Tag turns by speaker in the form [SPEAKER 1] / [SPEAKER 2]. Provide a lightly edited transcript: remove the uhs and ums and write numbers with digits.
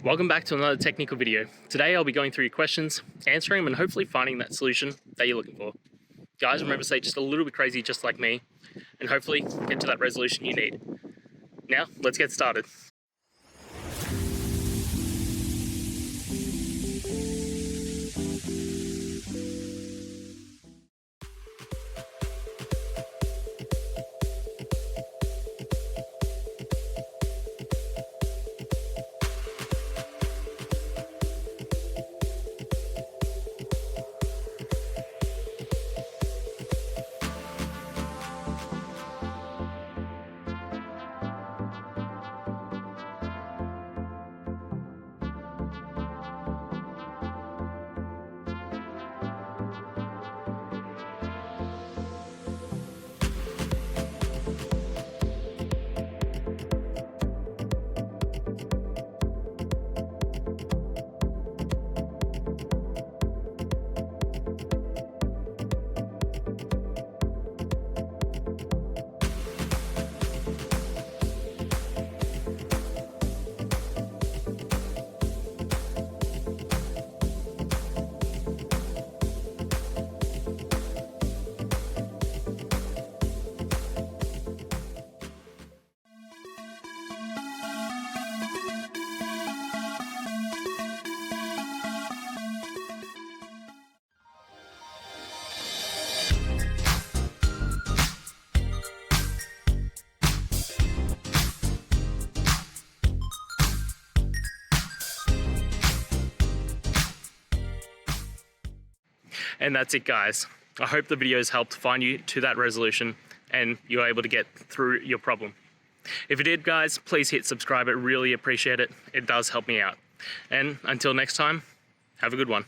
[SPEAKER 1] Welcome back to another technical video. Today I'll be going through your questions, answering them and hopefully finding that solution that you're looking for. Guys, remember to stay just a little bit crazy just like me and hopefully get to that resolution you need. Now, let's get started. And that's it, guys. I hope the video has helped find you to that resolution and you're able to get through your problem. If it did, guys, please hit subscribe. I really appreciate it. It does help me out. And until next time, have a good one.